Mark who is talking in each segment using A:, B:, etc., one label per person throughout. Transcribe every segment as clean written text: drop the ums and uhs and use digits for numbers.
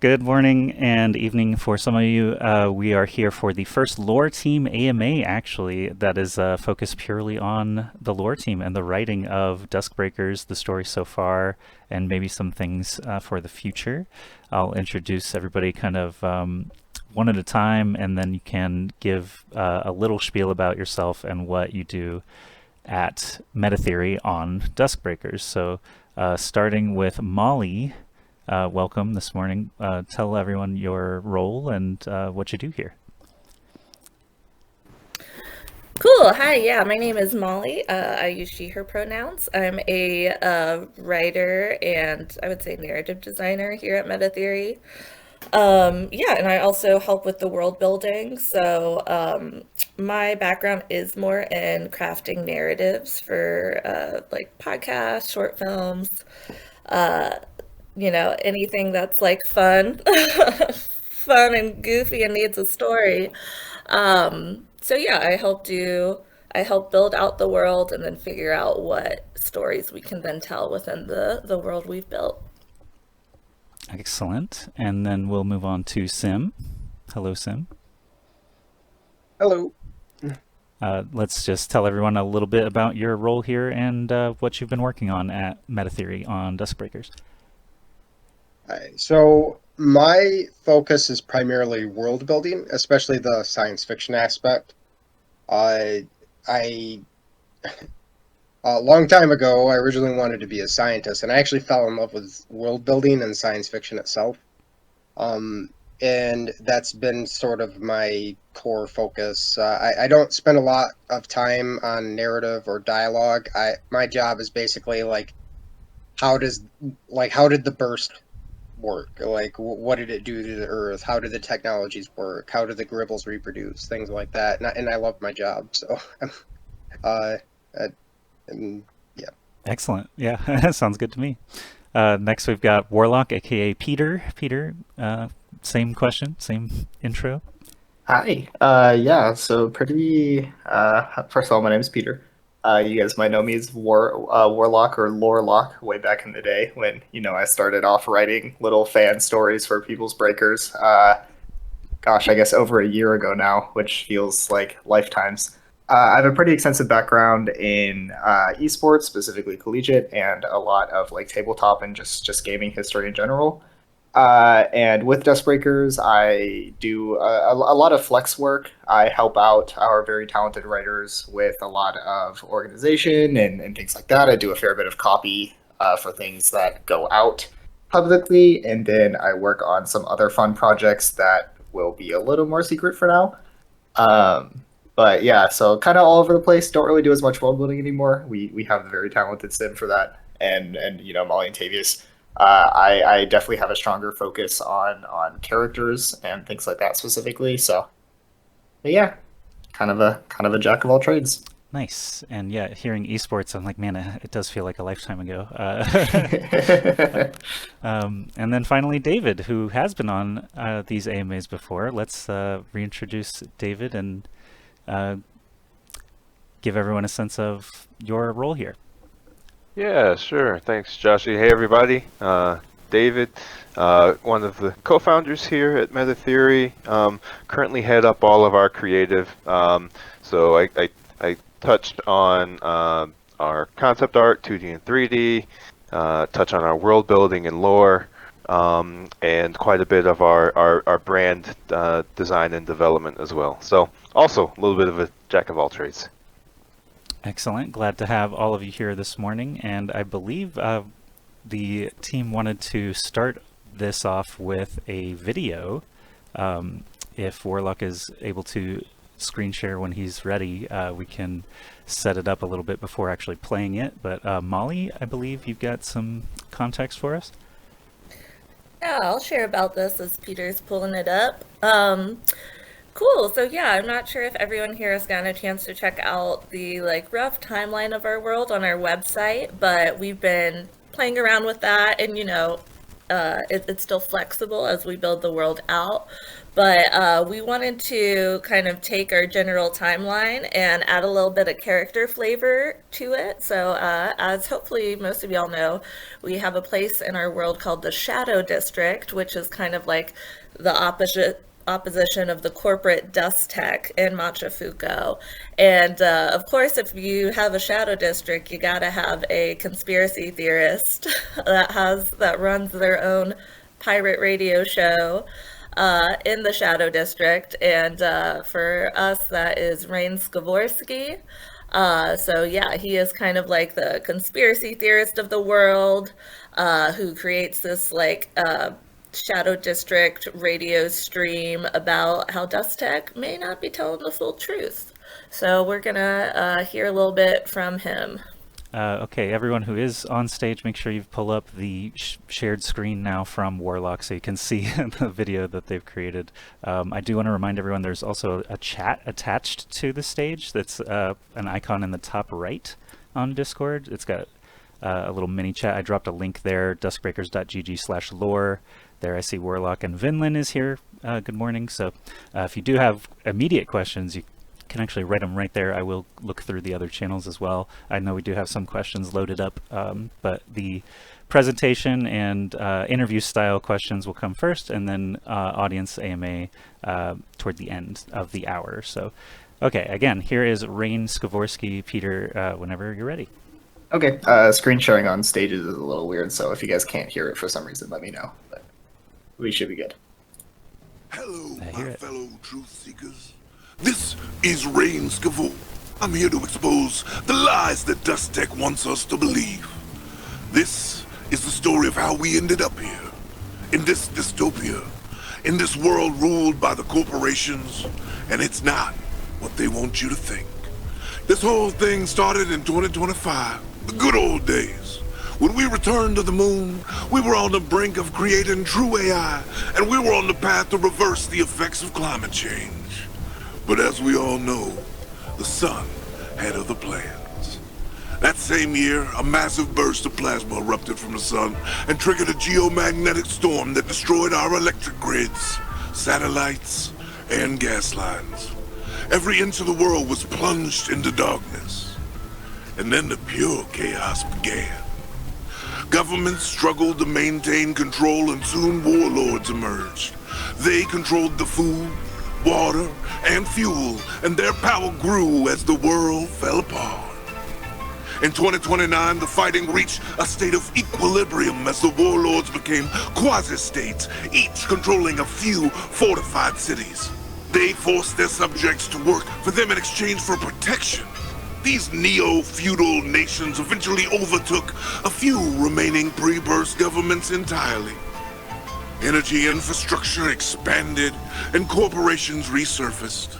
A: Good morning and evening for some of you. We are here for the first lore team AMA, actually, that is focused purely on the lore team and the writing of Duskbreakers, the story so far, and maybe some things for the future. I'll introduce everybody kind of one at a time, and then you can give a little spiel about yourself and what you do at Metatheory on Duskbreakers. So, starting with Molly. Welcome this morning. Tell everyone your role and what you do here.
B: Cool. Hi. Yeah, my name is Molly. I use she, her pronouns. I'm a writer and I would say narrative designer here at Metatheory. Yeah, and I also help with the world building. So my background is more in crafting narratives for like podcasts, short films, uh, anything that's like fun, fun and goofy and needs a story. So yeah, I help build out the world and then figure out what stories we can then tell within the world we've built.
A: Excellent. And then we'll move on to Sim. Hello, Sim.
C: Hello.
A: Let's just tell everyone a little bit about your role here and what you've been working on at Metatheory on Duskbreakers.
C: So my focus is primarily world building, especially the science fiction aspect. Uh, I a long time ago, I originally wanted to be a scientist, and I actually fell in love with world building and science fiction itself. Um, and that's been sort of my core focus. I don't spend a lot of time on narrative or dialogue. My job is basically like how does how did the burst work? Like, what did it do to the Earth? How did the technologies work? How did the Gribbles reproduce? Things like that. And I love my job, so uh, uh, and yeah.
A: Excellent. Yeah, sounds good to me. Next, we've got Warlock, aka Peter. Peter, same question, same intro.
D: Hi. Yeah, so pretty first of all, my name is Peter. You guys might know me as Warlock or Lorelock way back in the day when, I started off writing little fan stories for People's Breakers. Gosh, I guess over a year ago now, which feels like lifetimes. I have a pretty extensive background in esports, specifically collegiate, and a lot of like tabletop and just gaming history in general. And with Dustbreakers, I do a lot of flex work. I help out our very talented writers with a lot of organization and things like that. I do a fair bit of copy for things that go out publicly, and then I work on some other fun projects that will be a little more secret for now. Um, but yeah, so kind of all over the place. Don't really do as much world building anymore. We have a very talented sim for that, and Molly and Tavius. I definitely have a stronger focus on characters and things like that specifically. So, but yeah, kind of a jack of all trades.
A: Nice. And yeah, hearing esports, I'm like, man, it does feel like a lifetime ago. And then finally, David, who has been on these AMAs before. Let's reintroduce David and uh, give everyone a sense of your role here.
E: Yeah, sure. Thanks, Joshy. Hey, everybody. David, one of the co-founders here at MetaTheory. Currently head up all of our creative. So I touched on our concept art, 2D and 3D, touch on our world building and lore, and quite a bit of our brand design and development as well. So also a little bit of a jack of all trades.
A: Excellent. Glad to have all of you here this morning. And I believe the team wanted to start this off with a video. If Warlock is able to screen share when he's ready, we can set it up a little bit before actually playing it. But Molly, I believe you've got some context for us.
B: Yeah, I'll share about this as Peter's pulling it up. Cool. So yeah, I'm not sure if everyone here has gotten a chance to check out the like rough timeline of our world on our website, but we've been playing around with that and it's still flexible as we build the world out. But we wanted to kind of take our general timeline and add a little bit of character flavor to it. So, as hopefully most of y'all know, we have a place in our world called the Shadow District, which is kind of like the opposition of the corporate dust tech in Machafuko. And of course, if you have a shadow district, you gotta have a conspiracy theorist that runs their own pirate radio show in the shadow district. And for us, that is Rain Skavorsky. So yeah, he is kind of like the conspiracy theorist of the world, who creates this like Shadow District radio stream about how Dust Tech may not be telling the full truth. So we're gonna hear a little bit from him.
A: Okay, everyone who is on stage, make sure you pull up the shared screen now from Warlock so you can see the video that they've created. I do want to remind everyone there's also a chat attached to the stage that's an icon in the top right on Discord. It's got a little mini chat. I dropped a link there, duskbreakers.gg/lore. There I see Warlock and Vinland is here. Good morning. So if you do have immediate questions, you can actually write them right there. I will look through the other channels as well. I know we do have some questions loaded up, but the presentation and interview style questions will come first, and then audience AMA toward the end of the hour. So, okay, again, here is Rain Skavorsky. Peter, whenever you're ready.
D: Okay, screen sharing on stages is a little weird, so if you guys can't hear it for some reason, let me know. But we should be good.
F: Hello, my fellow truth seekers. This is Rain Skavor. I'm here to expose the lies that Dust Tech wants us to believe. This is the story of how we ended up here, in this dystopia, in this world ruled by the corporations, and it's not what they want you to think. This whole thing started in 2025, the good old days. When we returned to the moon, we were on the brink of creating true AI, and we were on the path to reverse the effects of climate change. But as we all know, the sun had other plans. That same year, a massive burst of plasma erupted from the sun and triggered a geomagnetic storm that destroyed our electric grids, satellites, and gas lines. Every inch of the world was plunged into darkness. And then the pure chaos began. Governments struggled to maintain control, and soon warlords emerged. They controlled the food, water, and fuel, and their power grew as the world fell apart. In 2029, the fighting reached a state of equilibrium as the warlords became quasi-states, each controlling a few fortified cities. They forced their subjects to work for them in exchange for protection. These neo-feudal nations eventually overtook a few remaining pre-burst governments entirely. Energy infrastructure expanded, and corporations resurfaced.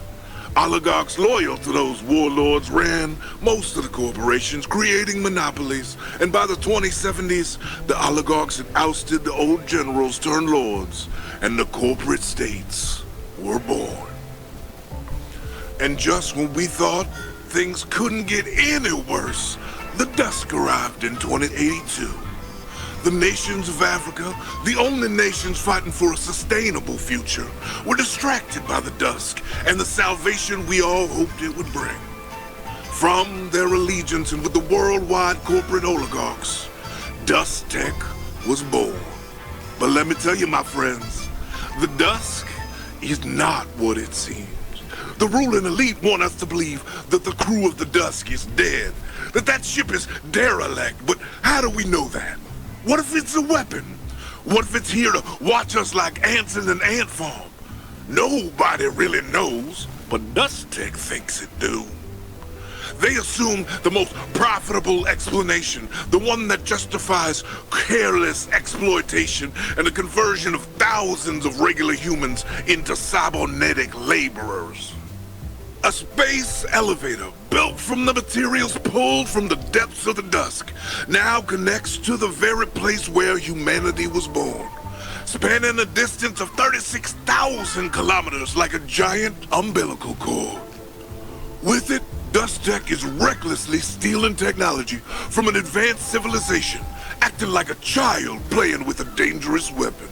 F: Oligarchs loyal to those warlords ran most of the corporations, creating monopolies, and by the 2070s, the oligarchs had ousted the old generals turned lords, and the corporate states were born. And just when we thought things couldn't get any worse, the Dusk arrived in 2082. The nations of Africa, the only nations fighting for a sustainable future, were distracted by the Dusk and the salvation we all hoped it would bring. From their allegiance and with the worldwide corporate oligarchs, Dust Tech was born. But let me tell you, my friends, the Dusk is not what it seems. The ruling elite want us to believe that the crew of the Dusk is dead, that ship is derelict, but how do we know that? What if it's a weapon? What if it's here to watch us like ants in an ant farm? Nobody really knows, but Dust Tech thinks it do. They assume the most profitable explanation, the one that justifies careless exploitation and the conversion of thousands of regular humans into cybernetic laborers. A space elevator built from the materials pulled from the depths of the Dusk now connects to the very place where humanity was born, spanning a distance of 36,000 kilometers like a giant umbilical cord. With it, Dust Tech is recklessly stealing technology from an advanced civilization acting like a child playing with a dangerous weapon.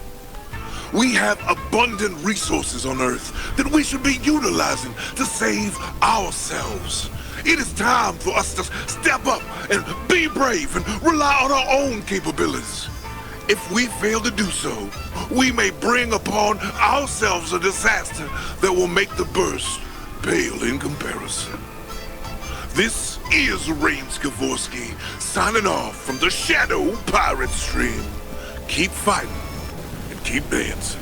F: We have abundant resources on Earth that we should be utilizing to save ourselves. It is time for us to step up and be brave and rely on our own capabilities. If we fail to do so, we may bring upon ourselves a disaster that will make the burst pale in comparison. This is Rain Skavorsky signing off from the Shadow Pirate Stream. Keep fighting and keep dancing.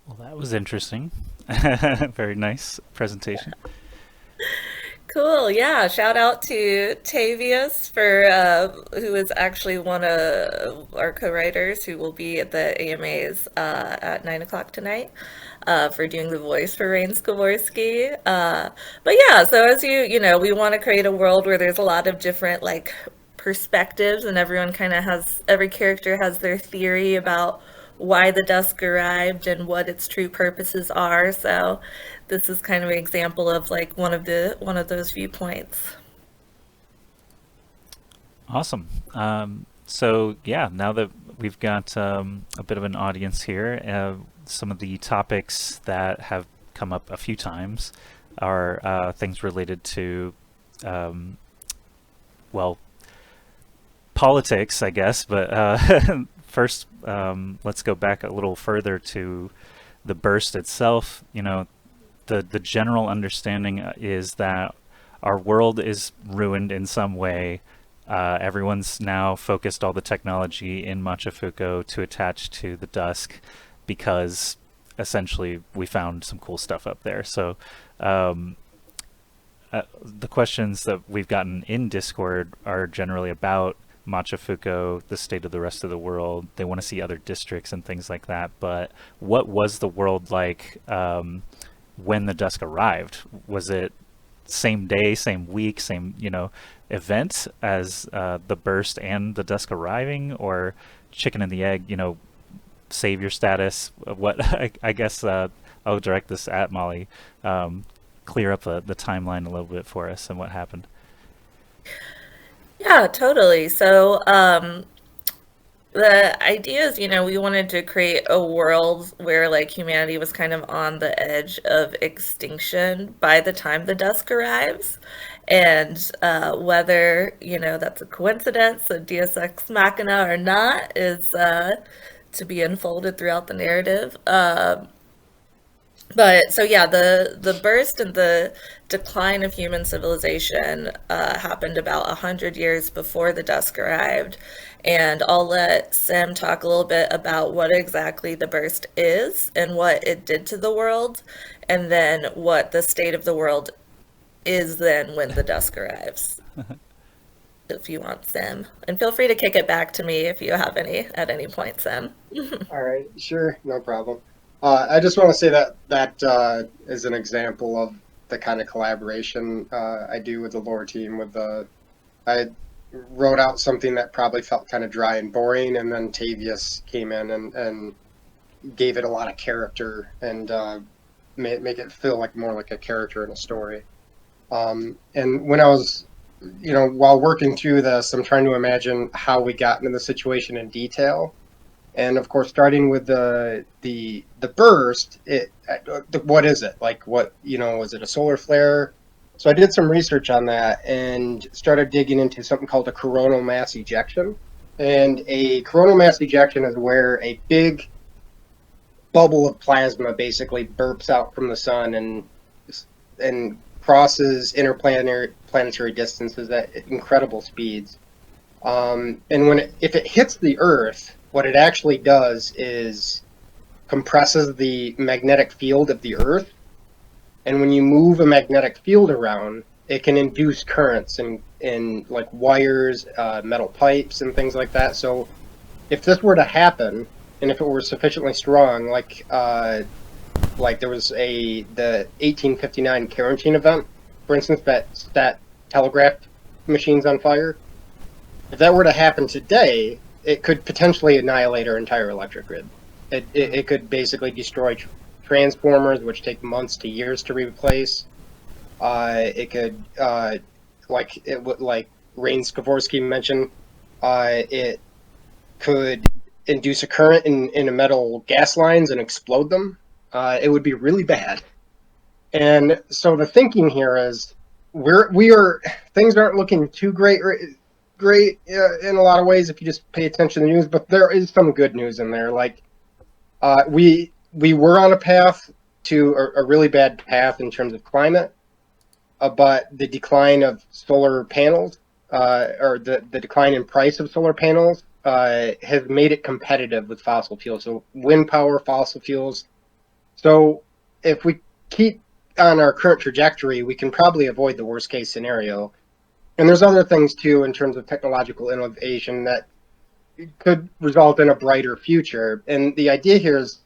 A: Well, that was interesting. Very nice presentation.
B: Cool. Yeah. Shout out to Tavius for who is actually one of our co-writers who will be at the AMAs at 9 o'clock tonight for doing the voice for Rain Skavorsky. But yeah, so as you know, we want to create a world where there's a lot of different like perspectives, and everyone kind of has every character has their theory about why the dusk arrived and what its true purposes are. So this is kind of an example of like one of those viewpoints.
A: Awesome. So yeah, now that we've got a bit of an audience here, some of the topics that have come up a few times are things related to, well, politics, I guess, but first, let's go back a little further to the burst itself. You know, the general understanding is that our world is ruined in some way. Everyone's now focused all the technology in Machafuko to attach to the Dusk because essentially we found some cool stuff up there. So the questions that we've gotten in Discord are generally about Machafuko, the state of the rest of the world. They want to see other districts and things like that. But what was the world like when the Dusk arrived? Was it same day, same week, same event as the burst and the Dusk arriving, or chicken and the egg? Savior status. What I guess I'll direct this at Molly. Clear up the timeline a little bit for us and what happened.
B: Yeah, totally. So the idea is, we wanted to create a world where like humanity was kind of on the edge of extinction by the time the Dusk arrives. And whether, that's a coincidence, a Deus Ex Machina or not is to be unfolded throughout the narrative. But so yeah, the burst and the decline of human civilization happened about 100 years before the Dusk arrived. And I'll let Sam talk a little bit about what exactly the burst is and what it did to the world, and then what the state of the world is then when the Dusk arrives. If you want, Sam. And feel free to kick it back to me if you have any at any point, Sam.
C: All right, sure, no problem. I just want to say that is an example of the kind of collaboration I do with the lore team. I wrote out something that probably felt kind of dry and boring, and then Tavius came in and gave it a lot of character and make it feel like more like a character in a story. And when I was, while working through this, I'm trying to imagine how we got into the situation in detail. And of course, starting with the burst, what is it? Like, what, was it a solar flare? So I did some research on that and started digging into something called a coronal mass ejection. And a coronal mass ejection is where a big bubble of plasma basically burps out from the sun and crosses interplanetary distances at incredible speeds. And if it hits the Earth, what it actually does is compresses the magnetic field of the Earth. And when you move a magnetic field around, it can induce currents in like wires, metal pipes, and things like that. So if this were to happen, and if it were sufficiently strong, like there was the 1859 quarantine event, for instance, that telegraph machines on fire. If that were to happen today, it could potentially annihilate our entire electric grid. It could basically destroy transformers, which take months to years to replace. It could, like Rain Skavorsky mentioned, it could induce a current in a metal gas lines and explode them. It would be really bad. And so the thinking here is things aren't looking too great in a lot of ways if you just pay attention to the news, but there is some good news in there. Like we were on a path to a really bad path in terms of climate, but the decline of solar panels, or the decline in price of solar panels, has made it competitive with fossil fuels. So wind power, fossil fuels. So if we keep on our current trajectory, we can probably avoid the worst case scenario. And there's other things too in terms of technological innovation that could result in a brighter future. And the idea here is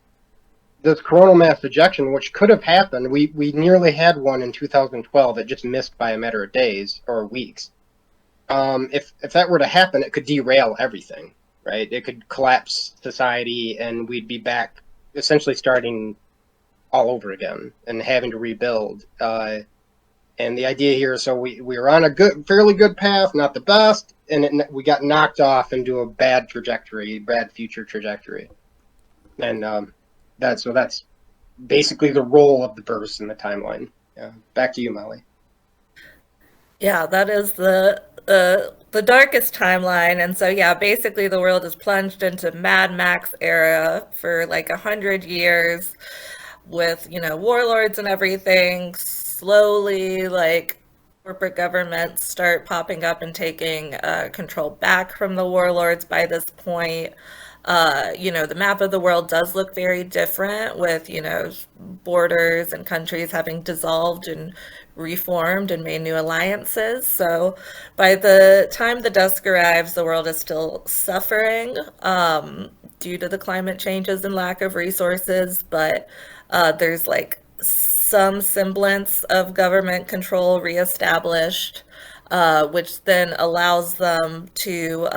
C: this coronal mass ejection, which could have happened. We nearly had one in 2012. It just missed by a matter of days or weeks. If that were to happen, it could derail everything, right? It could collapse society, and we'd be back essentially starting all over again and having to rebuild. And the idea here is, so we were on a fairly good path, not the best, and we got knocked off into a bad future trajectory. And that's basically the role of the burst in the timeline. Yeah. Back to you, Molly.
B: Yeah, that is the darkest timeline, and so yeah, basically the world is plunged into Mad Max era for like 100 years, with warlords and everything. Slowly, like corporate governments start popping up and taking control back from the warlords. By this point, the map of the world does look very different, with borders and countries having dissolved and reformed and made new alliances. So by the time the dusk arrives, the world is still suffering due to the climate changes and lack of resources, but there's like some semblance of government control reestablished, which then allows them to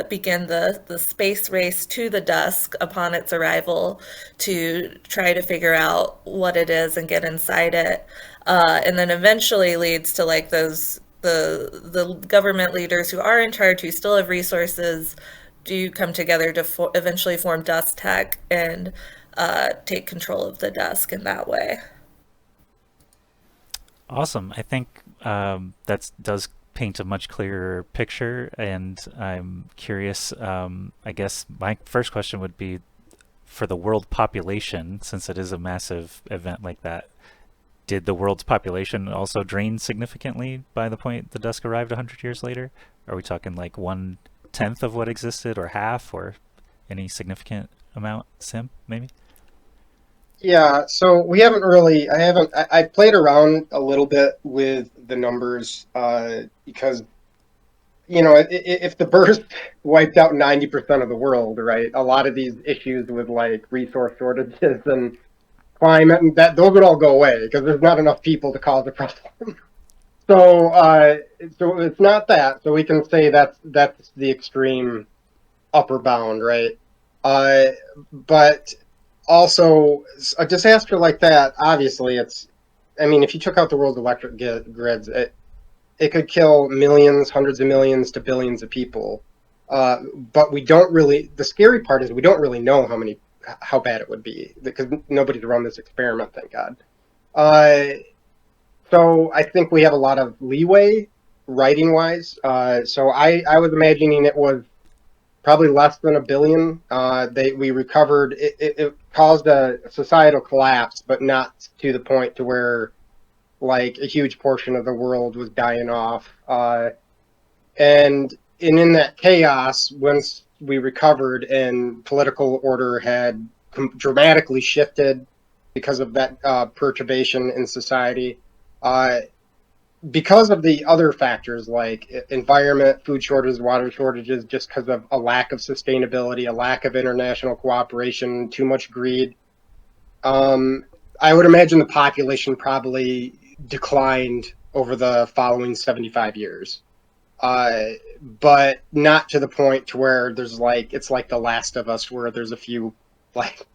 B: begin the space race to the dusk upon its arrival, to try to figure out what it is and get inside it, and then eventually leads to like the government leaders who are in charge, who still have resources, do come together to eventually form Dusk Tech and take control of the dusk in that way.
A: Awesome. I think that does paint a much clearer picture, and I'm curious. I guess my first question would be, for the world population, since it is a massive event like that, did the world's population also drain significantly by the point the dusk arrived 100 years later? Are we talking like 1/10 of what existed, or half, or any significant amount? Sim, maybe?
C: Yeah, so I played around a little bit with the numbers, because, if the burst wiped out 90% of the world, right, a lot of these issues with like resource shortages and climate, and those would all go away because there's not enough people to cause a problem. So it's not that. So we can say that's the extreme upper bound, right? But also, a disaster like that, obviously, if you took out the world's electric grids, it could kill millions, hundreds of millions to billions of people. But the scary part is we don't really know how bad it would be, because nobody's run this experiment, thank God. So I think we have a lot of leeway writing-wise. So I was imagining it was probably less than 1 billion. We recovered. It caused a societal collapse, but not to the point to where like a huge portion of the world was dying off. And in that chaos, once we recovered and political order had dramatically shifted because of that perturbation in society, because of the other factors like environment, food shortages, water shortages, just because of a lack of sustainability, a lack of international cooperation, too much greed, I would imagine the population probably declined over the following 75 years. But not to the point to where it's like The Last of Us, where there's a few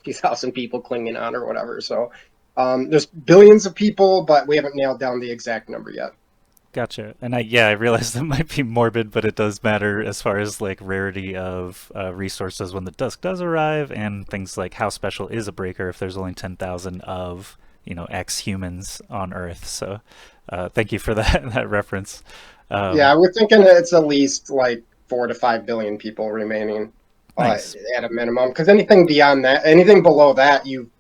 C: thousand people clinging on or whatever. So There's billions of people, but we haven't nailed down the exact number yet.
A: Gotcha. And I realize that might be morbid, but it does matter as far as like rarity of resources when the dusk does arrive, and things like how special is a breaker if there's only 10,000 of X humans on Earth. So thank you for that reference.
C: Yeah, we're thinking that it's at least like 4 to 5 billion people remaining
A: Nice.
C: at a minimum. Because anything beyond that, anything below that, you've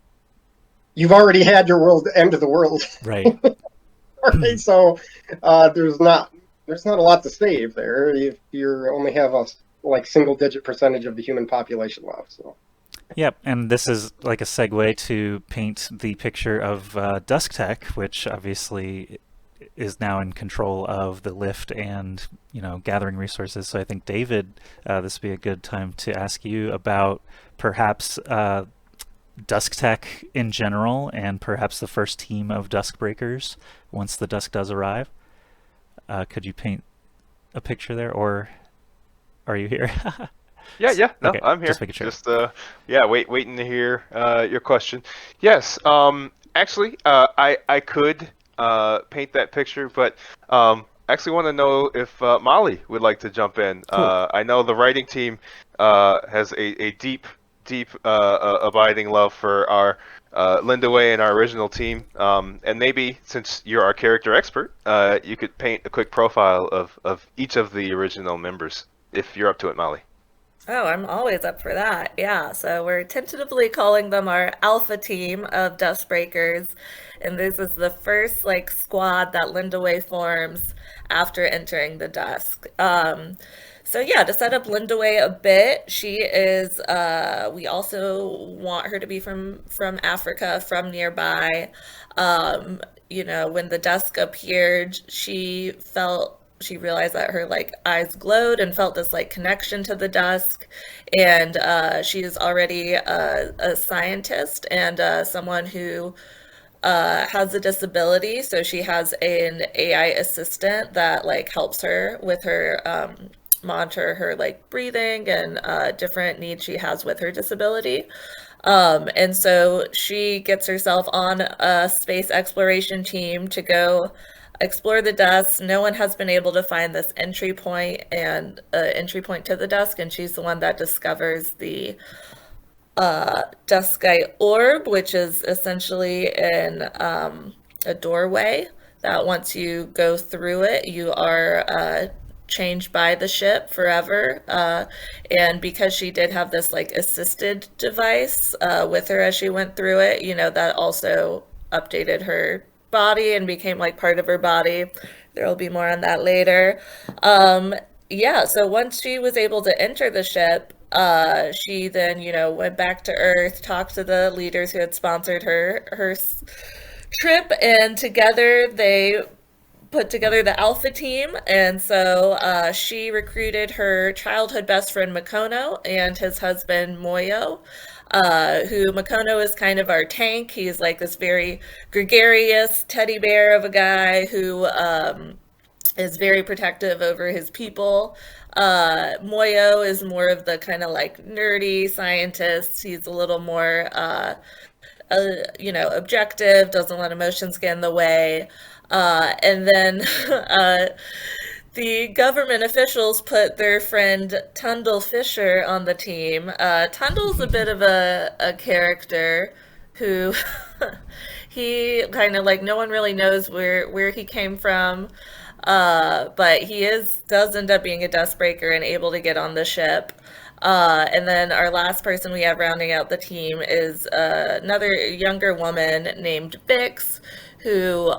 C: already had your world end of the world.
A: Right.
C: Right, so there's not a lot to save there if you only have a like single digit percentage of the human population left. So
A: Yep, and this is like a segue to paint the picture of Dusk Tech, which obviously is now in control of the lift and gathering resources. So I think David, this would be a good time to ask you about perhaps Dusk Tech in general, and perhaps the first team of DuskBreakers once the dusk does arrive. Could you paint a picture there, or are you here?
E: Yeah, no,
A: Okay,
E: I'm here.
A: just making sure.
E: Just waiting to hear your question. Yes, actually, I could paint that picture, but I actually want to know if Molly would like to jump in.
A: Cool.
E: I know the writing team has a deep abiding love for our Linda Way and our original team. And maybe since you're our character expert, you could paint a quick profile of each of the original members, if you're up to it, Molly.
B: Oh, I'm always up for that. Yeah, so we're tentatively calling them our alpha team of DuskBreakers, and this is the first like squad that Linda Way forms after entering the dusk. So yeah, to set up Linda Way a bit, she is. We also want her to be from Africa, from nearby. When the dusk appeared, she realized that her like eyes glowed and felt this like connection to the dusk, and she is already a scientist and someone who has a disability. So she has an AI assistant that like helps her with her monitor her like breathing and different needs she has with her disability. And so she gets herself on a space exploration team to go explore the dusk. No one has been able to find this entry point to the dusk, and she's the one that discovers the dusk sky orb, which is essentially a doorway that once you go through it, you are changed by the ship forever. And because she did have this like assisted device with her as she went through it, that also updated her body and became like part of her body. There will be more on that later. Yeah, so once she was able to enter the ship, she then, went back to Earth, talked to the leaders who had sponsored her trip, and together they put together the Alpha team. And so she recruited her childhood best friend Makono and his husband Moyo, who Makono is kind of our tank. He's like this very gregarious teddy bear of a guy who is very protective over his people. Moyo is more of the kind of like nerdy scientist. He's a little more objective, doesn't let emotions get in the way. And then the government officials put their friend Tundle Fisher on the team. Tundle's a bit of a character who he kind of like no one really knows where he came from. But he does end up being a Dustbreaker and able to get on the ship. And then our last person we have rounding out the team is another younger woman named Bix, who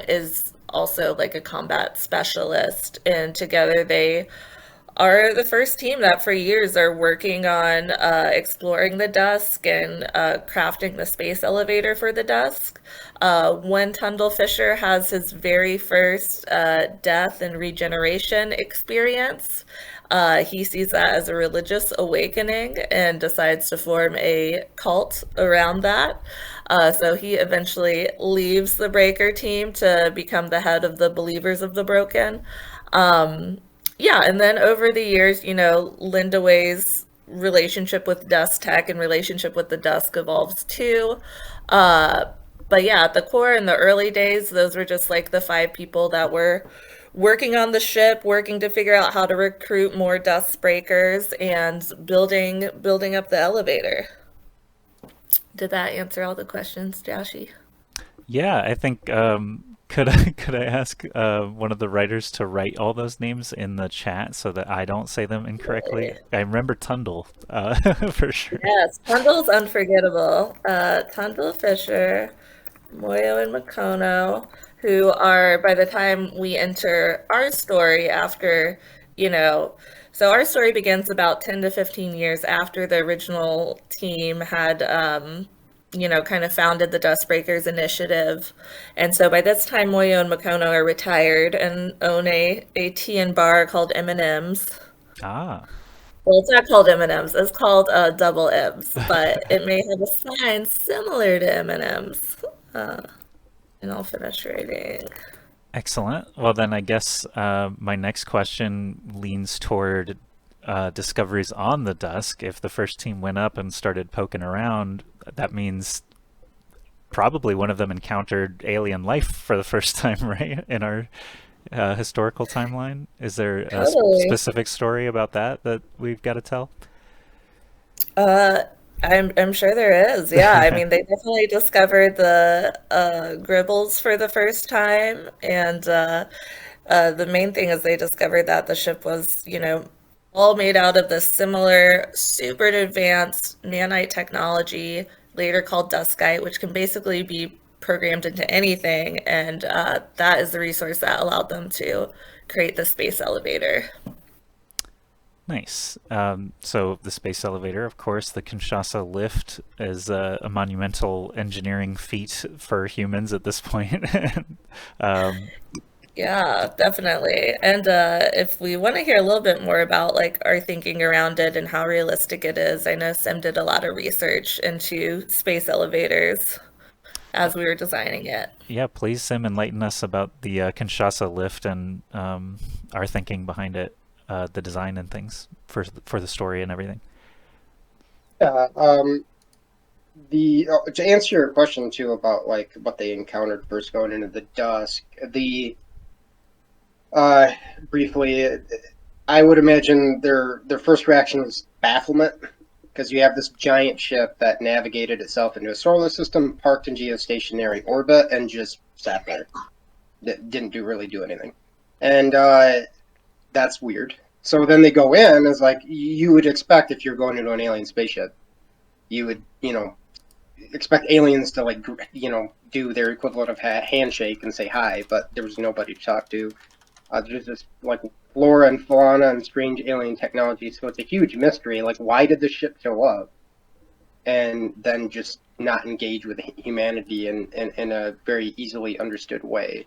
B: is also like a combat specialist. And together they are the first team that for years are working on exploring the dusk and crafting the space elevator for the dusk. When Tundle Fisher has his very first death and regeneration experience, he sees that as a religious awakening and decides to form a cult around that. So he eventually leaves the Breaker team to become the head of the Believers of the Broken. Yeah, and then over the years, Linda Way's relationship with Dusk Tech and relationship with the Dusk evolves too. But yeah, at the core in the early days, those were just like the 5 people that were working on the ship, working to figure out how to recruit more DuskBreakers and building up the elevator. Did that answer all the questions, Joshy?
A: Yeah, I think could I ask one of the writers to write all those names in the chat so that I don't say them incorrectly? I remember Tundle for sure.
B: Yes, Tundle's unforgettable. Tundle Fisher, Moyo and Makono, who are, by the time we enter our story after, you know, so our story begins about 10 to 15 years after the original team had, kind of founded the DustBreakers initiative. And so by this time, Moyo and Makono are retired and own a tea and bar called M&M's.
A: Ah.
B: Well, it's not called M&M's. It's called Double M's, but it may have a sign similar to M&M's. And I'll finish writing.
A: Excellent. Well, then I guess my next question leans toward discoveries on the Dusk. If the first team went up and started poking around, that means probably one of them encountered alien life for the first time, right? In our historical timeline. Is there a specific story about that we've got to tell?
B: I'm sure there is. Yeah, I mean, they definitely discovered the Gribbles for the first time, and the main thing is they discovered that the ship was, all made out of this similar, super advanced nanite technology, later called Duskite, which can basically be programmed into anything, and that is the resource that allowed them to create the space elevator.
A: Nice. So the space elevator, of course, the Kinshasa lift is a monumental engineering feat for humans at this point.
B: Yeah, definitely. And if we want to hear a little bit more about like our thinking around it and how realistic it is, I know Sim did a lot of research into space elevators as we were designing it.
A: Yeah, please, Sim, enlighten us about the Kinshasa lift and our thinking behind it, the design and things for the story and everything.
C: Yeah. To answer your question too about like what they encountered first going into the Dusk, briefly, I would imagine their first reaction was bafflement, because you have this giant ship that navigated itself into a solar system, parked in geostationary orbit, and just sat there. Didn't really do anything. And that's weird. So then they go in, it's like you would expect if you're going into an alien spaceship, you would, expect aliens to like, do their equivalent of handshake and say hi, but there was nobody to talk to. There's this like flora and fauna and strange alien technology, so it's a huge mystery. Like, why did the ship show up and then just not engage with humanity in a very easily understood way?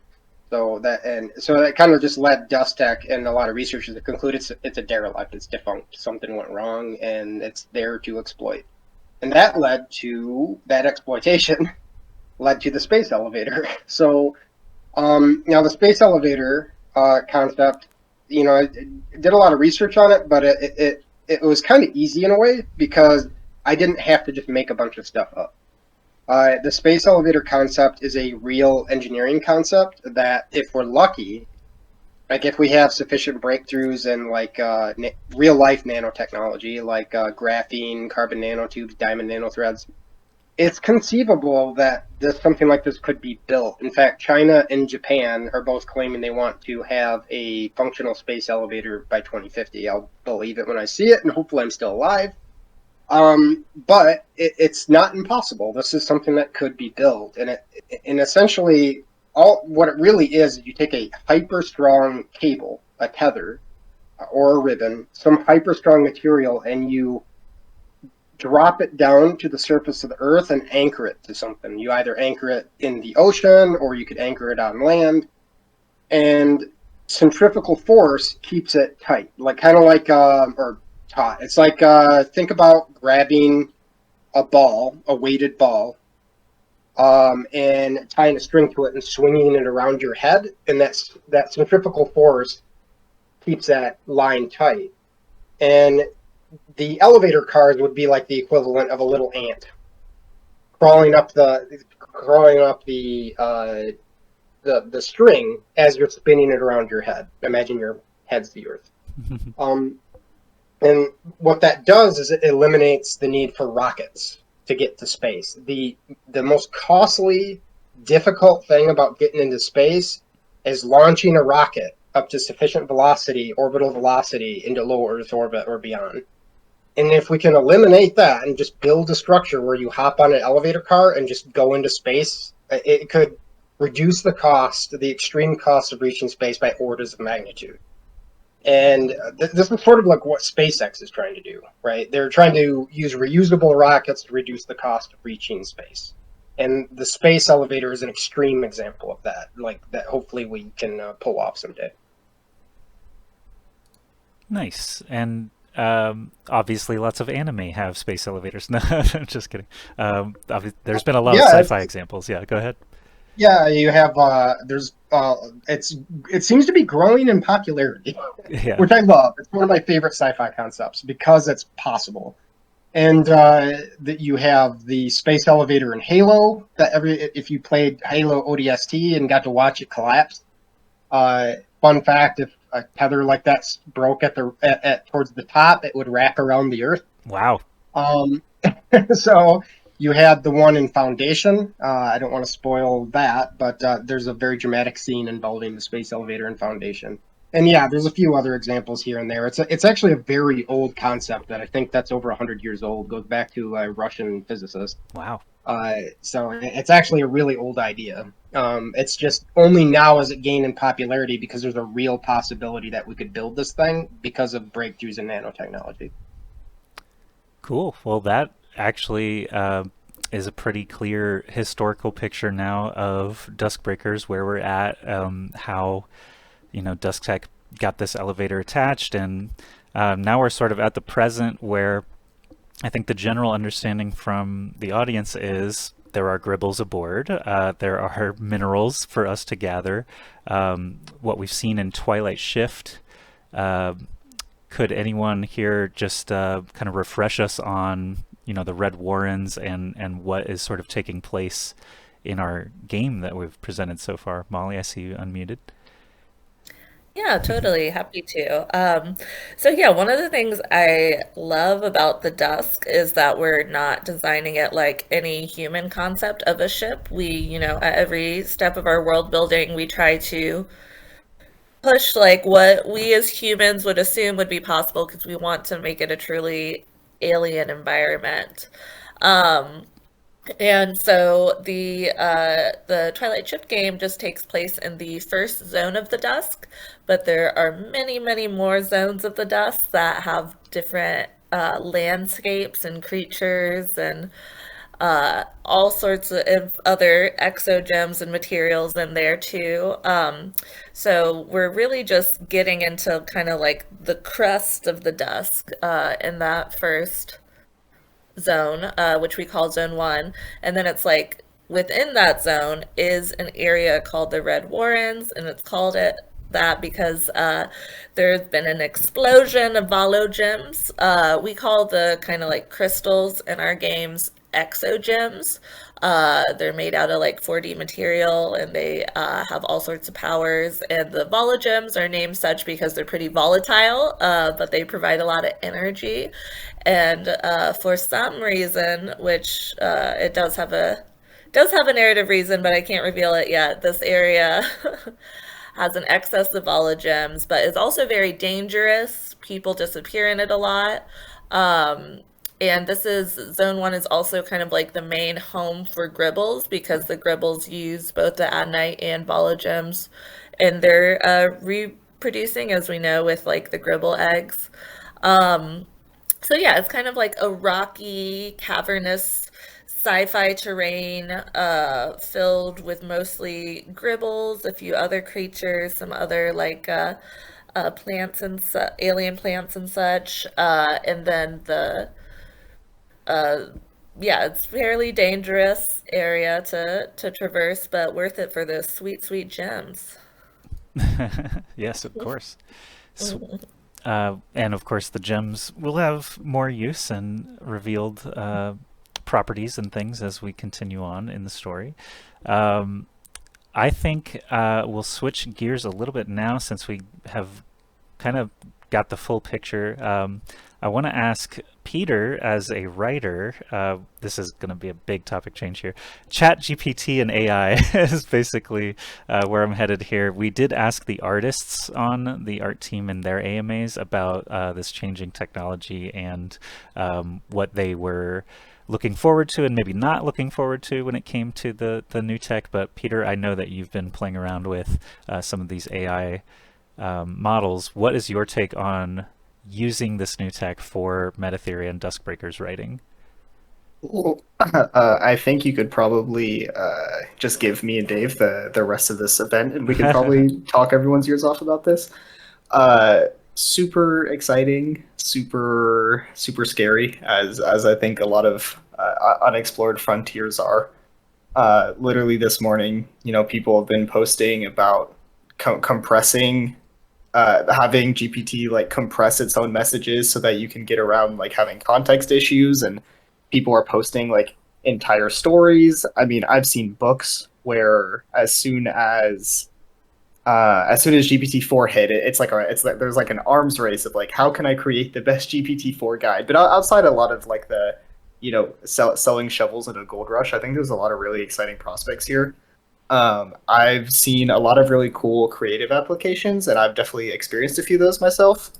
C: So that kind of just led Dustech and a lot of researchers to conclude it's a derelict, it's defunct, something went wrong, and it's there to exploit. And that exploitation led to the space elevator. So now the space elevator concept, I did a lot of research on it, but it was kind of easy in a way because I didn't have to just make a bunch of stuff up. The space elevator concept is a real engineering concept that, if we're lucky, like if we have sufficient breakthroughs in like real life nanotechnology, like graphene, carbon nanotubes, diamond nanothreads, it's conceivable that something like this could be built. In fact, China and Japan are both claiming they want to have a functional space elevator by 2050. I'll believe it when I see it, and hopefully I'm still alive. But it's not impossible. This is something that could be built, and essentially what it really is you take a hyper strong cable, a tether, or a ribbon, some hyper strong material, and you drop it down to the surface of the Earth and anchor it to something. You either anchor it in the ocean, or you could anchor it on land, and centrifugal force keeps it tight, like kind of like or taut. It's like think about grabbing a ball, a weighted ball, and tying a string to it and swinging it around your head, and that centrifugal force keeps that line tight. And the elevator cars would be like the equivalent of a little ant crawling up the string as you're spinning it around your head. Imagine your head's the Earth. And what that does is it eliminates the need for rockets to get to space. The most costly, difficult thing about getting into space is launching a rocket up to sufficient velocity, orbital velocity, into low Earth orbit or beyond. And if we can eliminate that and just build a structure where you hop on an elevator car and just go into space, it could reduce the extreme cost of reaching space by orders of magnitude. And this is sort of like what SpaceX is trying to do, right? They're trying to use reusable rockets to reduce the cost of reaching space. And the space elevator is an extreme example of that, like that hopefully we can pull off someday.
A: Nice. And obviously lots of anime have space elevators. No, I'm just kidding. There's been a lot of sci-fi examples. Yeah, go ahead.
C: Yeah, you have it seems to be growing in popularity, which I love. It's one of my favorite sci-fi concepts because it's possible. And that you have the space elevator in Halo. If you played Halo ODST and got to watch it collapse. Fun fact: if a tether like that broke towards the top, it would wrap around the Earth.
A: Wow.
C: So you had the one in Foundation. I don't want to spoil that, but there's a very dramatic scene involving the space elevator in Foundation. And yeah, there's a few other examples here and there. It's actually a very old concept that I think that's over 100 years old. Goes back to a Russian physicist.
A: Wow.
C: So it's actually a really old idea. It's just only now is it gaining popularity because there's a real possibility that we could build this thing because of breakthroughs in nanotechnology.
A: Cool. Well, that actually is a pretty clear historical picture now of DuskBreakers, where we're at, how DuskTech got this elevator attached, and now we're sort of at the present where I think the general understanding from the audience is there are gribbles aboard, there are minerals for us to gather. What we've seen in Twilight Shift, could anyone here just kind of refresh us on the Red Warrens and what is sort of taking place in our game that we've presented so far? Molly, I see you unmuted.
B: Yeah, totally. Happy to. So yeah, one of the things I love about the Dusk is that we're not designing it like any human concept of a ship. At every step of our world building, we try to push like what we as humans would assume would be possible because we want to make it a truly alien environment. And so the Twilight Shift game just takes place in the first zone of the Dusk, but there are many, many more zones of the Dusk that have different landscapes and creatures and all sorts of other exogems and materials in there too. So we're really just getting into kind of like the crust of the Dusk in that first zone, which we call Zone 1. And then it's like within that zone is an area called the Red Warrens, and it's called that because there's been an explosion of vologems. We call the kind of like crystals in our games exogems. They're made out of like 4D material, and they have all sorts of powers. And the vologems are named such because they're pretty volatile, but they provide a lot of energy. And for some reason, which it does have a narrative reason, but I can't reveal it yet, this area has an excess of vologems, but is also very dangerous. People disappear in it a lot. And Zone 1 is also kind of like the main home for gribbles because the gribbles use both the adnite and vologems in their reproducing, as we know, with like the gribble eggs. So yeah, it's kind of like a rocky, cavernous sci-fi terrain filled with mostly gribbles, a few other creatures, some other like plants and alien plants and such, and then it's fairly dangerous area to traverse, but worth it for those sweet, sweet gems.
A: Yes, of course. And of course, the gems will have more use and revealed properties and things as we continue on in the story. I think we'll switch gears a little bit now since we have kind of got the full picture. I want to ask Peter, as a writer, this is going to be a big topic change here. Chat GPT and AI is basically where I'm headed here. We did ask the artists on the art team and their AMAs about this changing technology and what they were looking forward to and maybe not looking forward to when it came to the new tech. But Peter, I know that you've been playing around with some of these AI models. What is your take on using this new tech for Metatheory and DuskBreakers writing?
D: Well, I think you could probably just give me and Dave the rest of this event, and we could probably talk everyone's ears off about this. Super exciting, super scary, as I think a lot of unexplored frontiers are. Literally this morning, people have been posting about compressing, having GPT like compress its own messages so that you can get around like having context issues, and people are posting like entire stories. I mean, I've seen books where as soon as GPT-4 hit, it's like there's like an arms race of like, how can I create the best GPT-4 guide? But outside a lot of like the selling shovels in a gold rush, I think there's a lot of really exciting prospects here. I've seen a lot of really cool creative applications, and I've definitely experienced a few of those myself.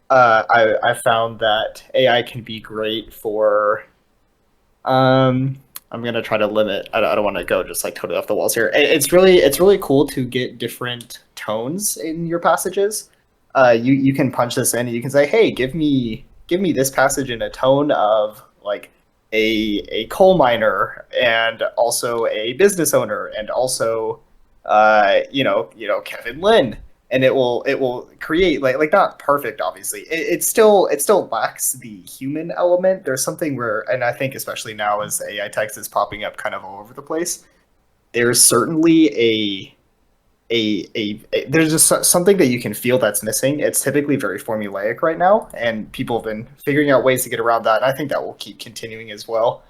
D: I found that AI can be great for. I'm gonna try to limit. I don't want to go just like totally off the walls here. It's really cool to get different tones in your passages. You can punch this in, and you can say, "Hey, give me this passage in a tone of like a coal miner and also a business owner and also Kevin Lynn," and it will create like not perfect, obviously. It still lacks the human element. There's something where, and I think especially now as AI text is popping up kind of all over the place, there's certainly there's just something that you can feel that's missing. It's typically very formulaic right now, and people have been figuring out ways to get around that, and I think that will keep continuing as well.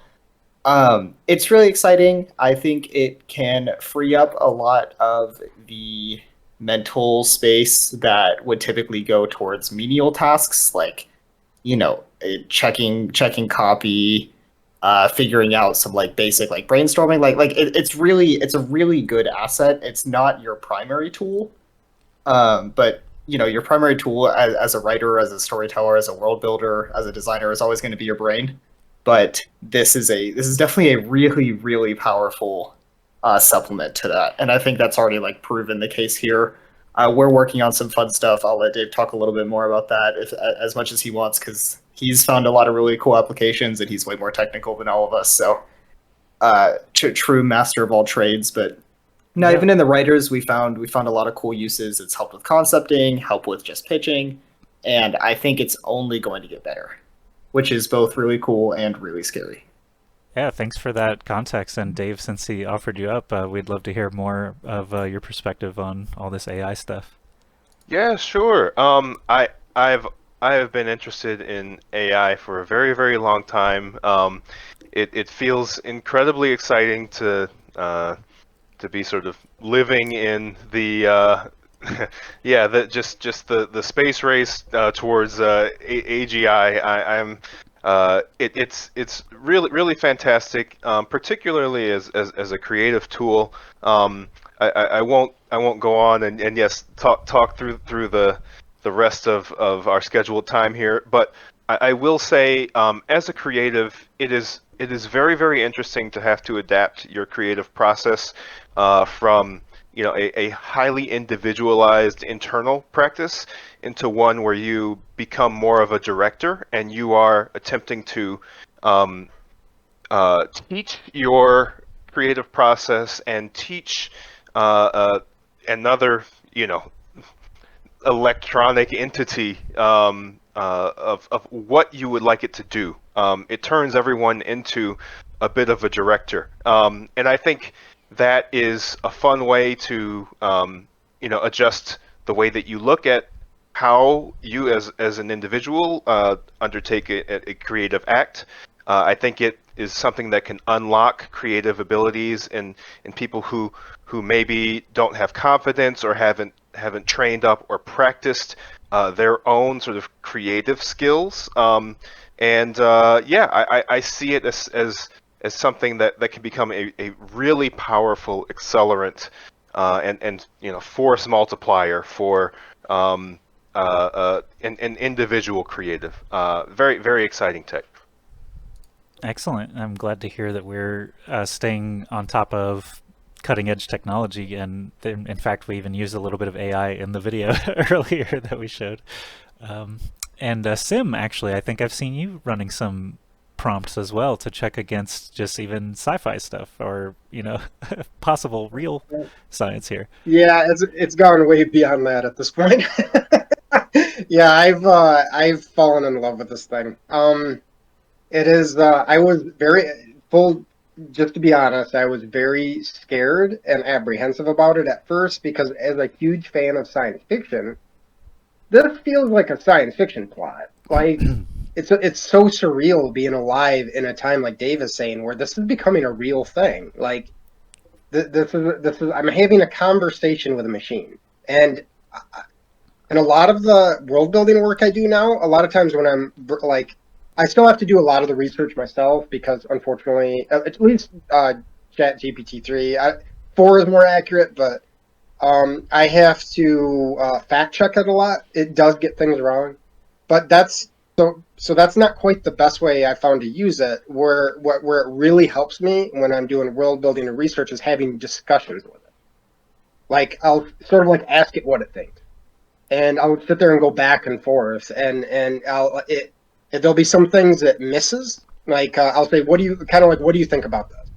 D: It's really exciting. I think it can free up a lot of the mental space that would typically go towards menial tasks, like checking copy, figuring out some like basic like brainstorming. It's a really good asset. It's not your primary tool, but your primary tool as a writer, as a storyteller, as a world builder, as a designer is always going to be your brain. But this is definitely a really powerful supplement to that, and I think that's already like proven the case here. We're working on some fun stuff. I'll let Dave talk a little bit more about that as much as he wants, because he's found a lot of really cool applications, and he's way more technical than all of us. So, true master of all trades. But no, even in the writers, we found a lot of cool uses. It's helped with concepting, help with just pitching, and I think it's only going to get better, which is both really cool and really scary.
A: Yeah, thanks for that context. And Dave, since he offered you up, we'd love to hear more of your perspective on all this AI stuff.
E: Yeah, sure. I have been interested in AI for a very long time. It feels incredibly exciting to be sort of living in the the space race towards AGI. It's really fantastic, particularly as a creative tool. I won't go on and yes, talk through the rest of our scheduled time here, but I will say, as a creative, it is very interesting to have to adapt your creative process from a highly individualized internal practice into one where you become more of a director, and you are attempting to teach your creative process and teach another electronic entity of what you would like it to do. It turns everyone into a bit of a director, and I think that is a fun way to adjust the way that you look at how you as an individual undertake a creative act. I think it is something that can unlock creative abilities in people who maybe don't have confidence or haven't trained up or practiced their own sort of creative skills. I see it as something that can become a really powerful accelerant and force multiplier for an individual creative. Very, very exciting tech.
A: Excellent. I'm glad to hear that we're staying on top of cutting edge technology, and in fact we even used a little bit of AI in the video earlier that we showed. And Sim, actually, I think I've seen you running some prompts as well to check against just even sci-fi stuff or possible real science here.
C: Yeah, it's gone way beyond that at this point. Yeah, I've fallen in love with this thing. It is. I was very full. Just to be honest, I was very scared and apprehensive about it at first because, as a huge fan of science fiction, this feels like a science fiction plot. Like it's so surreal being alive in a time like Dave is saying, where this is becoming a real thing. Like this is. I'm having a conversation with a machine, and a lot of the world building work I do now, a lot of times when I'm like, I still have to do a lot of the research myself because, unfortunately, at least Chat GPT-3, 4 is more accurate, but I have to fact check it a lot. It does get things wrong, but that's that's not quite the best way I found to use it. Where it really helps me when I'm doing world building and research is having discussions with it. Like I'll sort of like ask it what it thinks, and I'll sit there and go back and forth, and there'll be some things that misses. Like I'll say, what do you think about this?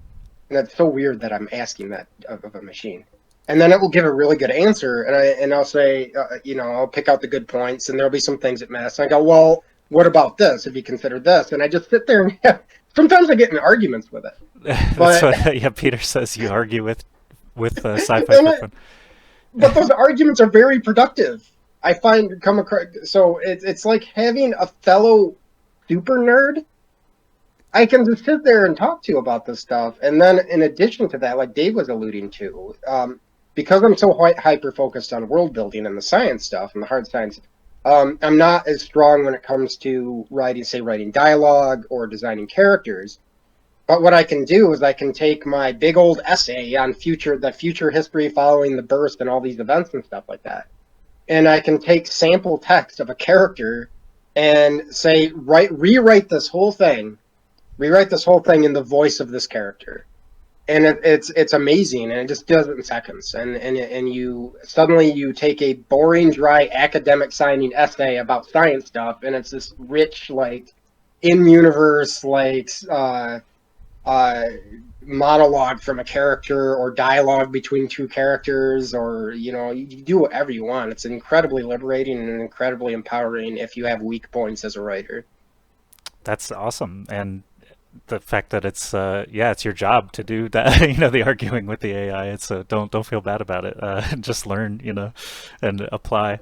C: And it's so weird that I'm asking that of a machine. And then it will give a really good answer, and I'll say, I'll pick out the good points, and there'll be some things that miss. And I go, well, what about this? Have you considered this? And I just sit there and sometimes I get in arguments with it.
A: That's what Peter says. You argue with sci-fi fiction.
C: But those arguments are very productive. I find come across, so it's like having a fellow super nerd I can just sit there and talk to you about this stuff. And then in addition to that, like Dave was alluding to, because I'm so hyper focused on world building and the science stuff and the hard science, I'm not as strong when it comes to writing dialogue or designing characters. But what I can do is I can take my big old essay on the future history following the burst and all these events and stuff like that. And I can take sample text of a character and say, rewrite this whole thing in the voice of this character. And it's amazing, and it just does it in seconds. And you suddenly take a boring, dry academic signing essay about science stuff, and it's this rich, like, in-universe, like, monologue from a character or dialogue between two characters, or you do whatever you want. It's incredibly liberating and incredibly empowering if you have weak points as a writer.
A: That's awesome. And the fact that it's it's your job to do that, the arguing with the AI. It's don't feel bad about it. Just learn, and apply.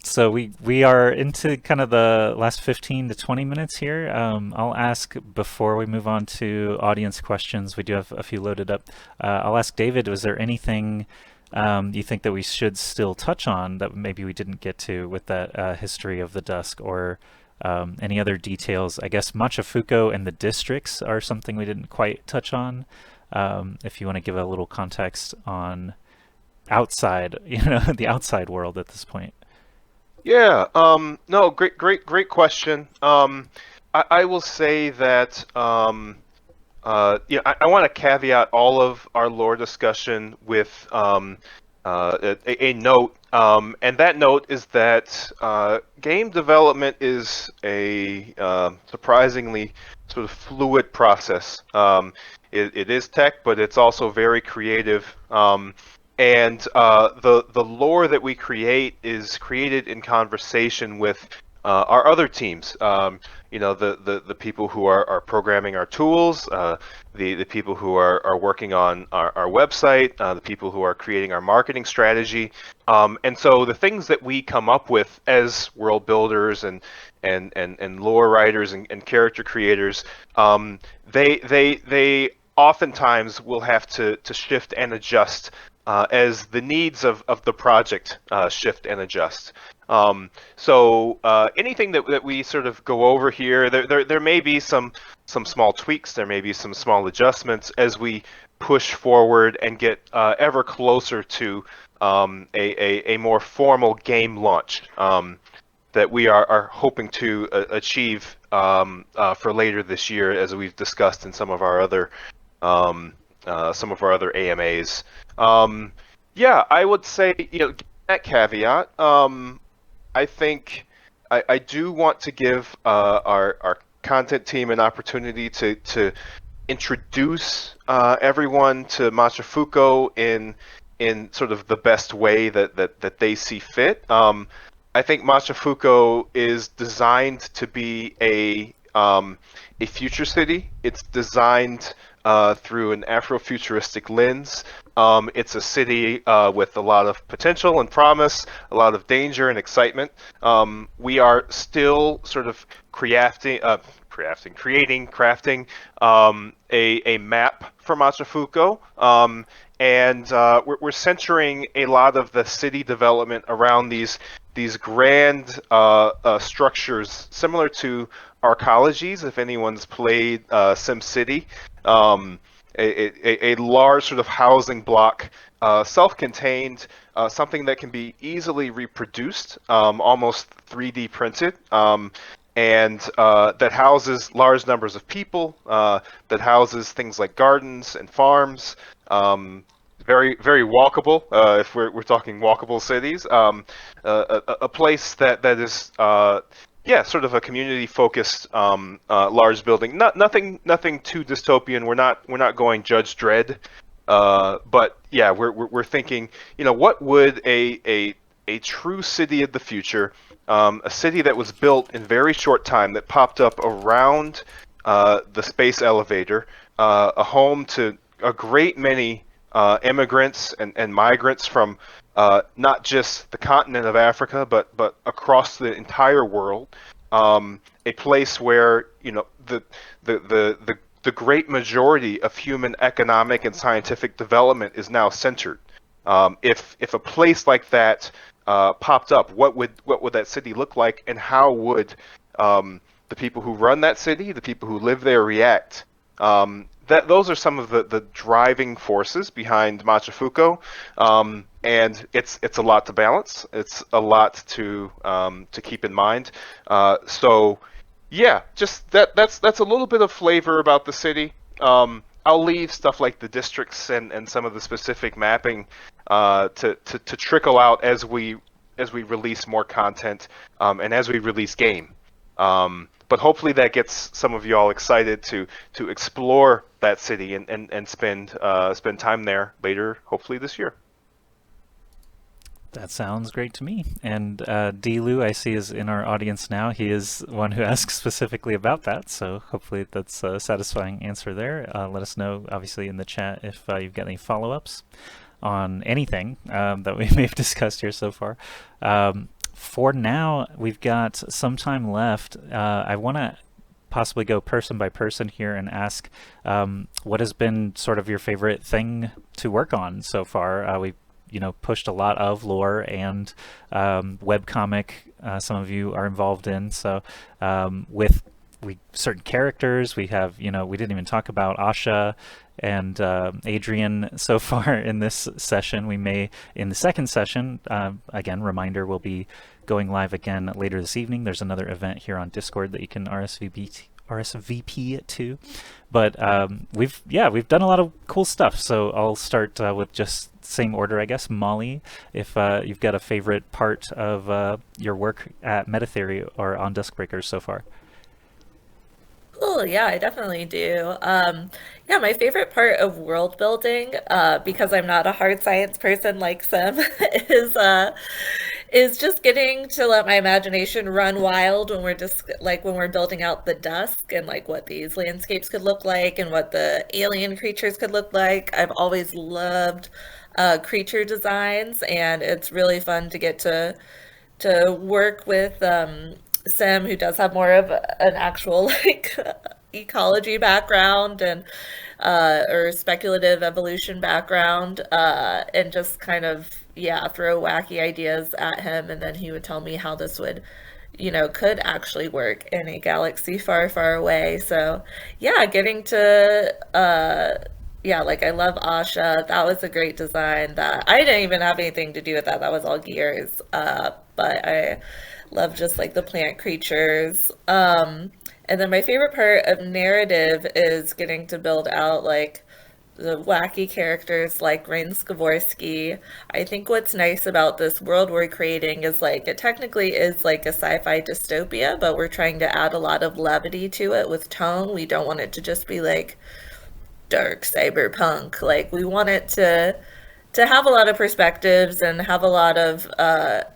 A: So we are into kind of the last 15 to 20 minutes here. I'll ask, before we move on to audience questions, we do have a few loaded up. I'll ask David, was there anything you think that we should still touch on that maybe we didn't get to with that history of the Dusk, or any other details? I guess Machafuko and the districts are something we didn't quite touch on. If you want to give a little context on outside, the outside world at this point.
E: Yeah. No. Great question. I will say that I want to caveat all of our lore discussion with a note, and that note is that game development is a surprisingly sort of fluid process. It is tech, but it's also very creative. And the lore that we create is created in conversation with our other teams. The people who are programming our tools, the people who are working on our website, the people who are creating our marketing strategy. And so the things that we come up with as world builders and lore writers and character creators, they oftentimes will have to shift and adjust as the needs of the project shift and adjust. So anything that we sort of go over here, there may be some small tweaks, there may be some small adjustments as we push forward and get ever closer to a more formal game launch that we are hoping to achieve for later this year, as we've discussed in some of our other AMAs. Yeah, I would say, that caveat. I think I do want to give our content team an opportunity to introduce everyone to Machafuko in sort of the best way that they see fit. I think Machafuko is designed to be a future city. It's designed through an Afrofuturistic lens. It's a city with a lot of potential and promise, a lot of danger and excitement. We are still sort of crafting a map for Machafuko. And we're centering a lot of the city development around these grand structures similar to arcologies, if anyone's played SimCity. A large sort of housing block, self-contained, something that can be easily reproduced, almost 3D printed, and that houses large numbers of people, that houses things like gardens and farms, very walkable, if we're talking walkable cities, a place that is sort of a community-focused large building. Nothing too dystopian. We're not going Judge Dredd, but yeah, we're thinking, what would a true city of the future, a city that was built in very short time, that popped up around the space elevator, a home to a great many immigrants and migrants from not just the continent of Africa, but across the entire world. A place where the great majority of human economic and scientific development is now centered. If a place like that popped up, what would that city look like, and how would the people who run that city, the people who live there, react? Those are some of the driving forces behind Machafuko, and it's a lot to balance. It's a lot to keep in mind. So yeah, just that's a little bit of flavor about the city. I'll leave stuff like the districts and some of the specific mapping to trickle out as we release more content and as we release game. But hopefully that gets some of you all excited to explore that city and spend time there later, hopefully this year.
A: That sounds great to me. And D-Lu, I see, is in our audience now. He is one who asked specifically about that, so hopefully that's a satisfying answer there. Let us know, obviously, in the chat if you've got any follow-ups on anything that we may have discussed here so far. For now, we've got some time left. I want to possibly go person by person here and ask what has been sort of your favorite thing to work on so far. We've pushed a lot of lore and webcomic some of you are involved in. So with certain characters, we have, we didn't even talk about Asha and Adrian so far in this session. We may, in the second session, again, reminder, we'll be going live again later this evening. There's another event here on Discord that you can RSVP to. But we've done a lot of cool stuff. So I'll start with just same order, I guess. Molly, if you've got a favorite part of your work at Metatheory or on DuskBreakers so far.
B: Cool, yeah, I definitely do. My favorite part of world building, because I'm not a hard science person like Sim, is just getting to let my imagination run wild when we're just like when we're building out the dusk and like what these landscapes could look like and what the alien creatures could look like. I've always loved creature designs, and it's really fun to get to work with Sim, who does have more of an actual like ecology background and or speculative evolution background, and just kind of yeah throw wacky ideas at him, and then he would tell me how this would could actually work in a galaxy far, far away. So, yeah, getting to yeah, like I love Asha. That was a great design. That I didn't even have anything to do with that. That was all Gears. But I love just like the plant creatures. And then my favorite part of narrative is getting to build out like the wacky characters like Rain Skavorsky. I think what's nice about this world we're creating is like it technically is like a sci-fi dystopia, but we're trying to add a lot of levity to it with tone. We don't want it to just be like dark cyberpunk. Like we want it to have a lot of perspectives and have a lot of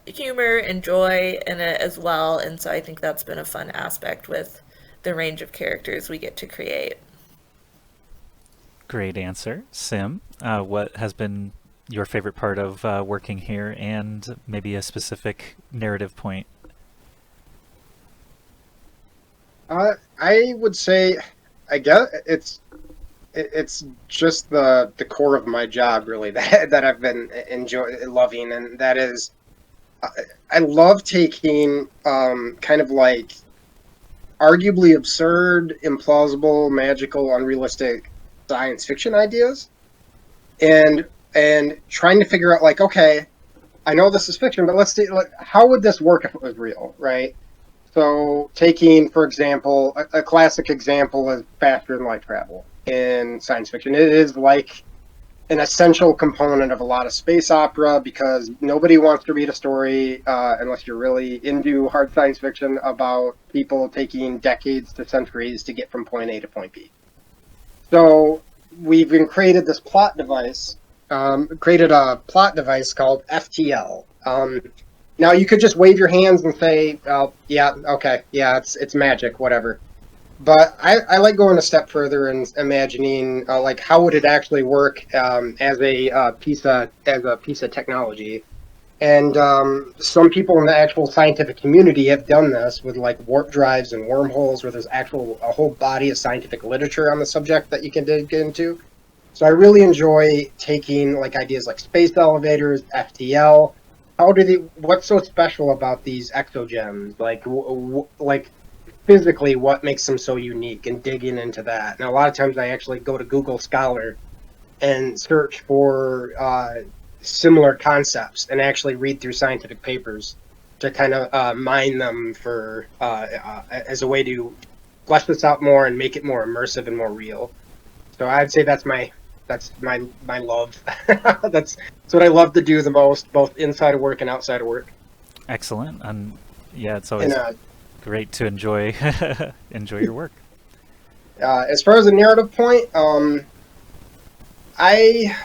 B: humor and joy in it as well. And so I think that's been a fun aspect with the range of characters we get to create.
A: Great answer. Sim, what has been your favorite part of working here, and maybe a specific narrative point?
C: I would say, I guess it's just the core of my job really that I've been loving, and that is I love taking kind of like arguably absurd, implausible, magical, unrealistic science fiction ideas, and trying to figure out like, okay, I know this is fiction, but let's see, like, how would this work if it was real, right? So taking, for example, a classic example is faster than light travel in science fiction. It is like an essential component of a lot of space opera because nobody wants to read a story unless you're really into hard science fiction about people taking decades to centuries to get from point A to point B. So we've created this plot device, created a plot device called FTL. Now you could just wave your hands and say, yeah, okay, yeah, it's magic, whatever. But I like going a step further and imagining like how would it actually work as a piece of technology. And some people in the actual scientific community have done this with like warp drives and wormholes, where there's a whole body of scientific literature on the subject that you can dig into. So I really enjoy taking like ideas like space elevators, FTL. What's so special about these exogems? Like physically, what makes them so unique, and digging into that. And a lot of times I actually go to Google Scholar and search for similar concepts and actually read through scientific papers to kind of mine them for as a way to flesh this out more and make it more immersive and more real. So I'd say that's my love. That's what I love to do the most, both inside of work and outside of work.
A: Excellent. And yeah, it's always great to enjoy your work.
C: As far as a narrative point, I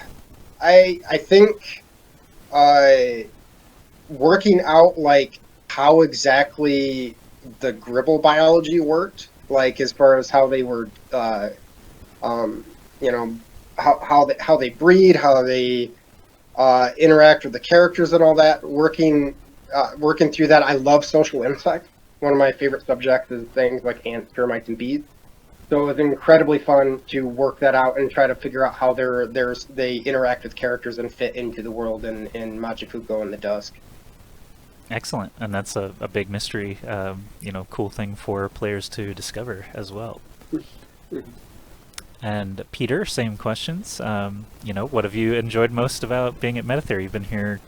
C: think working out like how exactly the Gribble biology worked, like as far as how they were, you know, how they breed, how they interact with the characters and all that. Working through that, I love social insects. One of my favorite subjects is things like ants, termites, and bees. So it was incredibly fun to work that out and try to figure out how they interact with characters and fit into the world in Machifuko and the Dusk.
A: Excellent, and that's a big mystery, cool thing for players to discover as well. And Peter, same questions. What have you enjoyed most about being at Metatheory? You've been here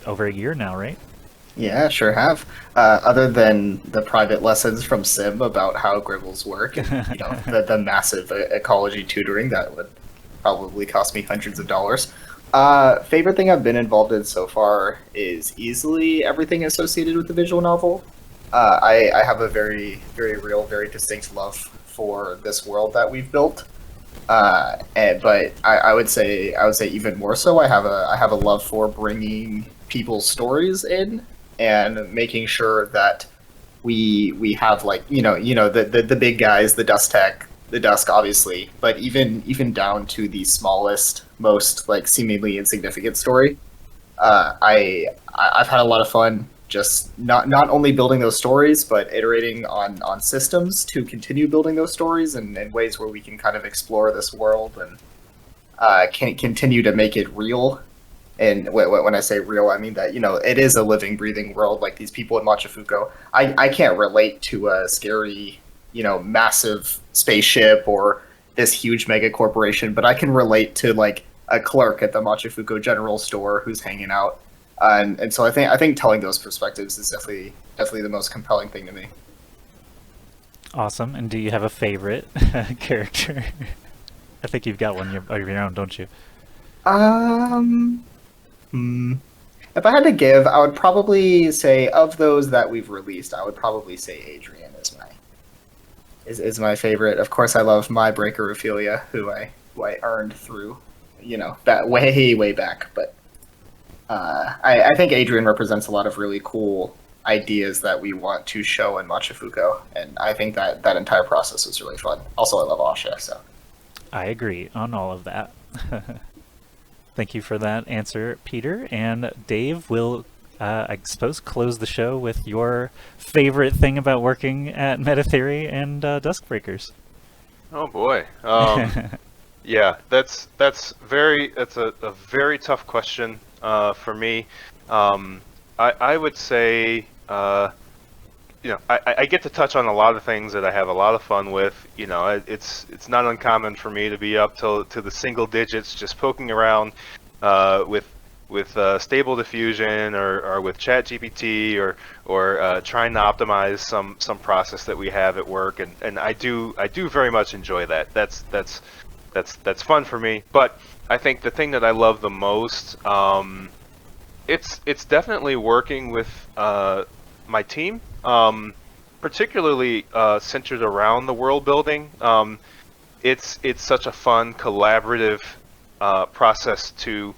A: over a year now, right?
D: Yeah, sure have. Other than the private lessons from Sim about how Gribbles work, and the massive ecology tutoring that would probably cost me hundreds of dollars. Favorite thing I've been involved in so far is easily everything associated with the visual novel. I have a very, very real, very distinct love for this world that we've built. But I would say even more so. I have a love for bringing people's stories in and making sure that we have like the big guys, the Dust Tech, the Dusk, obviously, but even down to the smallest, most like seemingly insignificant story. I've had a lot of fun just not only building those stories, but iterating on systems to continue building those stories and ways where we can kind of explore this world and can continue to make it real. And when I say real, I mean that it is a living, breathing world. Like these people in Machifuko, I can't relate to a scary, massive spaceship or this huge mega corporation, but I can relate to like a clerk at the Machifuko General Store who's hanging out. And so I think telling those perspectives is definitely the most compelling thing to me.
A: Awesome. And do you have a favorite character? I think you've got one of your own, don't you?
D: If I had to give, I would probably say of those that we've released, I would probably say Adrian is my favorite. Of course, I love my breaker Ophelia, who I earned through, that way back. But I think Adrian represents a lot of really cool ideas that we want to show in Machifuko, and I think that entire process was really fun. Also, I love Asha, so.
A: I agree on all of that. Thank you for that answer, Peter. And Dave will, I suppose, close the show with your favorite thing about working at Metatheory and DuskBreakers.
E: Oh boy. Yeah, that's a very tough question for me. I would say I get to touch on a lot of things that I have a lot of fun with. It's not uncommon for me to be up to the single digits, just poking around with Stable Diffusion or with ChatGPT or trying to optimize some process that we have at work, and I do very much enjoy that. That's fun for me. But I think the thing that I love the most, it's definitely working with my team, particularly centered around the world building. It's such a fun collaborative process to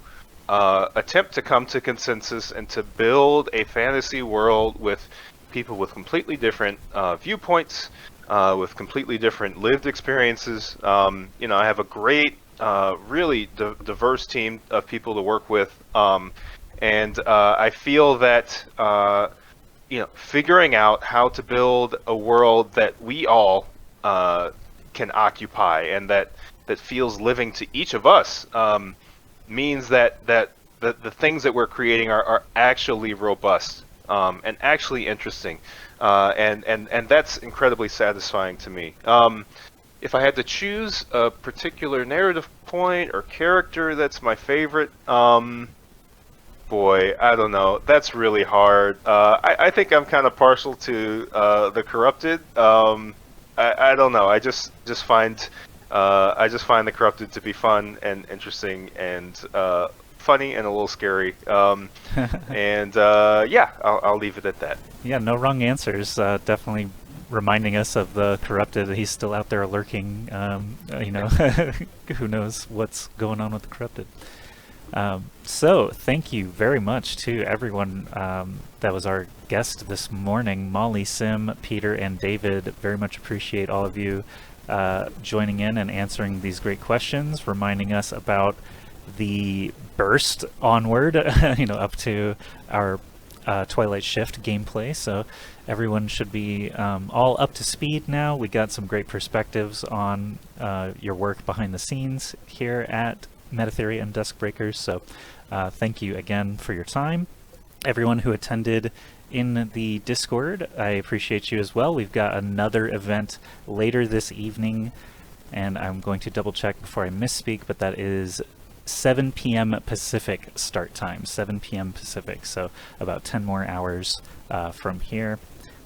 E: attempt to come to consensus and to build a fantasy world with people with completely different viewpoints, with completely different lived experiences. I have a great, really diverse team of people to work with, and I feel that figuring out how to build a world that we all can occupy and that feels living to each of us means that the things that we're creating are actually robust and actually interesting, and that's incredibly satisfying to me. If I had to choose a particular narrative point or character that's my favorite, boy, I don't know. That's really hard. I think I'm kind of partial to the Corrupted. I don't know. I just find the Corrupted to be fun and interesting and funny and a little scary. And yeah, I'll leave it at that.
A: Yeah, no wrong answers. Definitely reminding us of the Corrupted. He's still out there lurking. Who knows what's going on with the Corrupted. So thank you very much to everyone that was our guest this morning. Molly, Sim, Peter, and David. Very much appreciate all of you joining in and answering these great questions, reminding us about the burst onward, up to our Twilight Shift gameplay. So everyone should be all up to speed now. We got some great perspectives on your work behind the scenes here at Metatheory and DuskBreakers. So thank you again for your time. Everyone who attended in the Discord, I appreciate you as well. We've got another event later this evening, and I'm going to double check before I misspeak, but that is 7 p.m. Pacific start time, 7 p.m. Pacific, so about 10 more hours from here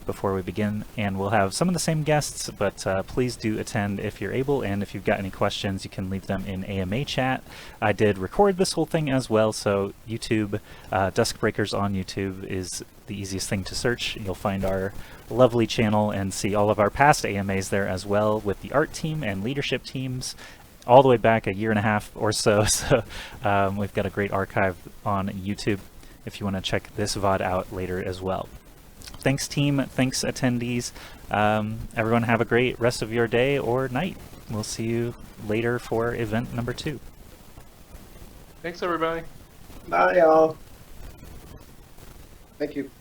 A: before we begin, and we'll have some of the same guests, but please do attend if you're able, and if you've got any questions, you can leave them in AMA chat. I did record this whole thing as well, so YouTube, DuskBreakers on YouTube is the easiest thing to search. You'll find our lovely channel and see all of our past AMAs there as well, with the art team and leadership teams, all the way back a year and a half or so. So we've got a great archive on YouTube if you want to check this VOD out later as well. Thanks, team. Thanks, attendees. Everyone have a great rest of your day or night. We'll see you later for event number 2.
E: Thanks, everybody.
C: Bye, y'all. Thank you.